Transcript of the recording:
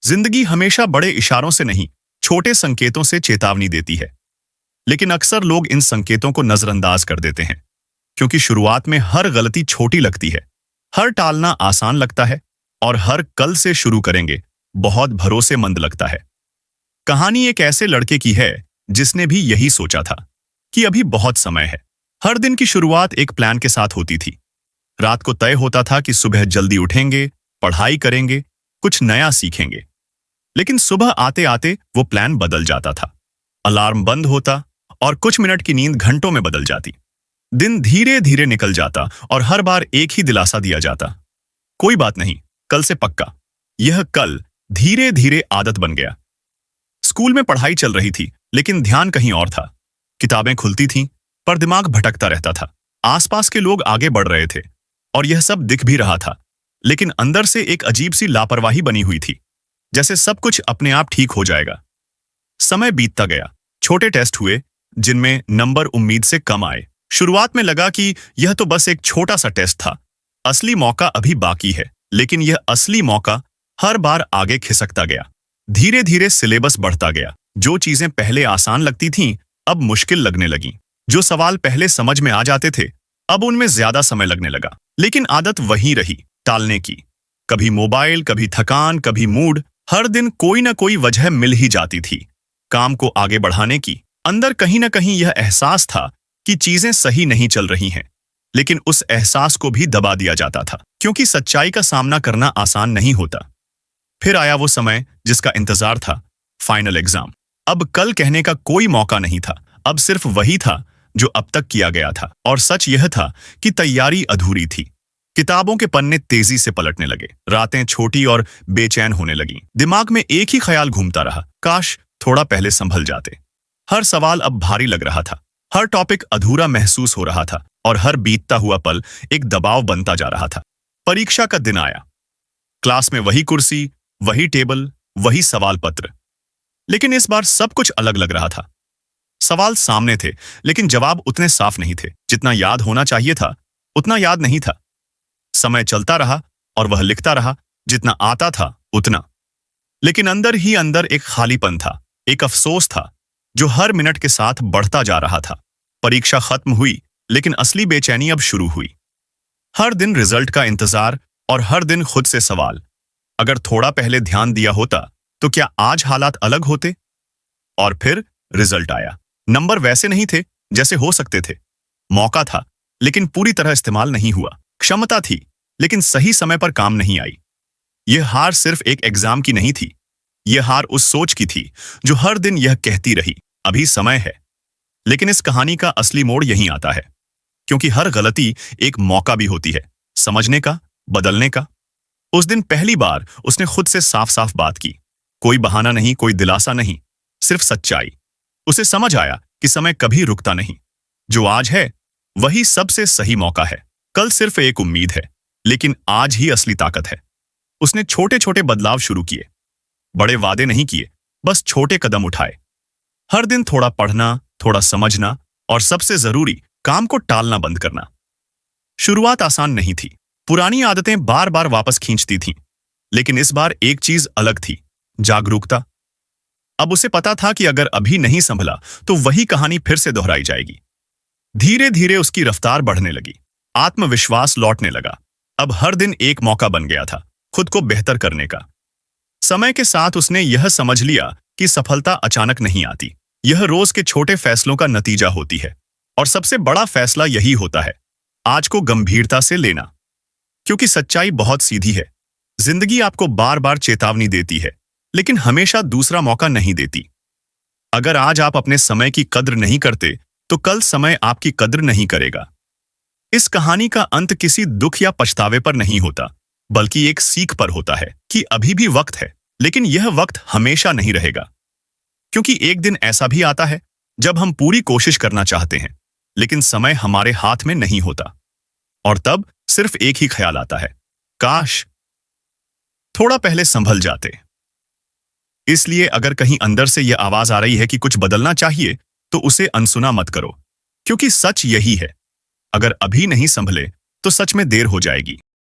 जिंदगी हमेशा बड़े इशारों से नहीं, छोटे संकेतों से चेतावनी देती है। लेकिन अक्सर लोग इन संकेतों को नजरअंदाज कर देते हैं, क्योंकि शुरुआत में हर गलती छोटी लगती है, हर टालना आसान लगता है और हर कल से शुरू करेंगे बहुत भरोसेमंद लगता है। कहानी एक ऐसे लड़के की है जिसने भी यही सोचा था कि अभी बहुत समय है। हर दिन की शुरुआत एक प्लान के साथ होती थी। रात को तय होता था कि सुबह जल्दी उठेंगे, पढ़ाई करेंगे, कुछ नया सीखेंगे। लेकिन सुबह आते आते वो प्लान बदल जाता था। अलार्म बंद होता और कुछ मिनट की नींद घंटों में बदल जाती। दिन धीरे धीरे निकल जाता और हर बार एक ही दिलासा दिया जाता, कोई बात नहीं, कल से पक्का। यह कल धीरे धीरे आदत बन गया। स्कूल में पढ़ाई चल रही थी, लेकिन ध्यान कहीं और था। किताबें खुलती थीं, पर दिमाग भटकता रहता था। आसपास के लोग आगे बढ़ रहे थे और यह सब दिख भी रहा था, लेकिन अंदर से एक अजीब सी लापरवाही बनी हुई थी, जैसे सब कुछ अपने आप ठीक हो जाएगा। समय बीतता गया। छोटे टेस्ट हुए जिनमें नंबर उम्मीद से कम आए। शुरुआत में लगा कि यह तो बस एक छोटा सा टेस्ट था, असली मौका अभी बाकी है। लेकिन यह असली मौका हर बार आगे खिसकता गया। धीरे धीरे सिलेबस बढ़ता गया। जो चीजें पहले आसान लगती थीं, अब मुश्किल लगने लगीं। जो सवाल पहले समझ में आ जाते थे, अब उनमें ज्यादा समय लगने लगा। लेकिन आदत वही रही, टालने की। कभी मोबाइल, कभी थकान, कभी मूड। हर दिन कोई ना कोई वजह मिल ही जाती थी काम को आगे बढ़ाने की। अंदर कहीं ना कहीं यह एहसास था कि चीजें सही नहीं चल रही हैं, लेकिन उस एहसास को भी दबा दिया जाता था, क्योंकि सच्चाई का सामना करना आसान नहीं होता। फिर आया वो समय जिसका इंतजार था, फाइनल एग्जाम। अब कल कहने का कोई मौका नहीं था। अब सिर्फ वही था जो अब तक किया गया था। और सच यह था कि तैयारी अधूरी थी। किताबों के पन्ने तेजी से पलटने लगे। रातें छोटी और बेचैन होने लगीं। दिमाग में एक ही ख्याल घूमता रहा, काश थोड़ा पहले संभल जाते। हर सवाल अब भारी लग रहा था, हर टॉपिक अधूरा महसूस हो रहा था और हर बीतता हुआ पल एक दबाव बनता जा रहा था। परीक्षा का दिन आया। क्लास में वही कुर्सी, वही टेबल, वही सवाल पत्र। लेकिन इस बार सब कुछ अलग लग रहा था। सवाल सामने थे, लेकिन जवाब उतने साफ नहीं थे। जितना याद होना चाहिए था, उतना याद नहीं था। समय चलता रहा और वह लिखता रहा जितना आता था उतना। लेकिन अंदर ही अंदर एक खालीपन था, एक अफसोस था जो हर मिनट के साथ बढ़ता जा रहा था। परीक्षा खत्म हुई, लेकिन असली बेचैनी अब शुरू हुई। हर दिन रिजल्ट का इंतजार और हर दिन खुद से सवाल, अगर थोड़ा पहले ध्यान दिया होता तो क्या आज हालात अलग होते? और फिर रिजल्ट आया। नंबर वैसे नहीं थे जैसे हो सकते थे। मौका था, लेकिन पूरी तरह इस्तेमाल नहीं हुआ। क्षमता थी, लेकिन सही समय पर काम नहीं आई। यह हार सिर्फ एक एग्जाम की नहीं थी। यह हार उस सोच की थी जो हर दिन यह कहती रही, अभी समय है। लेकिन इस कहानी का असली मोड़ यहीं आता है, क्योंकि हर गलती एक मौका भी होती है, समझने का, बदलने का। उस दिन पहली बार उसने खुद से साफ साफ बात की। कोई बहाना नहीं, कोई दिलासा नहीं, सिर्फ सच्चाई। उसे समझ आया कि समय कभी रुकता नहीं। जो आज है वही सबसे सही मौका है। कल सिर्फ एक उम्मीद है, लेकिन आज ही असली ताकत है। उसने छोटे छोटे बदलाव शुरू किए। बड़े वादे नहीं किए, बस छोटे कदम उठाए। हर दिन थोड़ा पढ़ना, थोड़ा समझना और सबसे जरूरी, काम को टालना बंद करना। शुरुआत आसान नहीं थी। पुरानी आदतें बार बार वापस खींचती थीं। लेकिन इस बार एक चीज अलग थी, जागरूकता। अब उसे पता था कि अगर अभी नहीं संभला तो वही कहानी फिर से दोहराई जाएगी। धीरे धीरे उसकी रफ्तार बढ़ने लगी। आत्मविश्वास लौटने लगा। अब हर दिन एक मौका बन गया था खुद को बेहतर करने का। समय के साथ उसने यह समझ लिया कि सफलता अचानक नहीं आती। यह रोज के छोटे फैसलों का नतीजा होती है। और सबसे बड़ा फैसला यही होता है, आज को गंभीरता से लेना। क्योंकि सच्चाई बहुत सीधी है। जिंदगी आपको बार बार चेतावनी देती है, लेकिन हमेशा दूसरा मौका नहीं देती। अगर आज आप अपने समय की कद्र नहीं करते, तो कल समय आपकी कद्र नहीं करेगा। इस कहानी का अंत किसी दुख या पछतावे पर नहीं होता, बल्कि एक सीख पर होता है कि अभी भी वक्त है, लेकिन यह वक्त हमेशा नहीं रहेगा। क्योंकि एक दिन ऐसा भी आता है जब हम पूरी कोशिश करना चाहते हैं, लेकिन समय हमारे हाथ में नहीं होता। और तब सिर्फ एक ही ख्याल आता है, काश थोड़ा पहले संभल जाते। इसलिए अगर कहीं अंदर से यह आवाज आ रही है कि कुछ बदलना चाहिए, तो उसे अनसुना मत करो। क्योंकि सच यही है, अगर अभी नहीं संभले तो सच में देर हो जाएगी।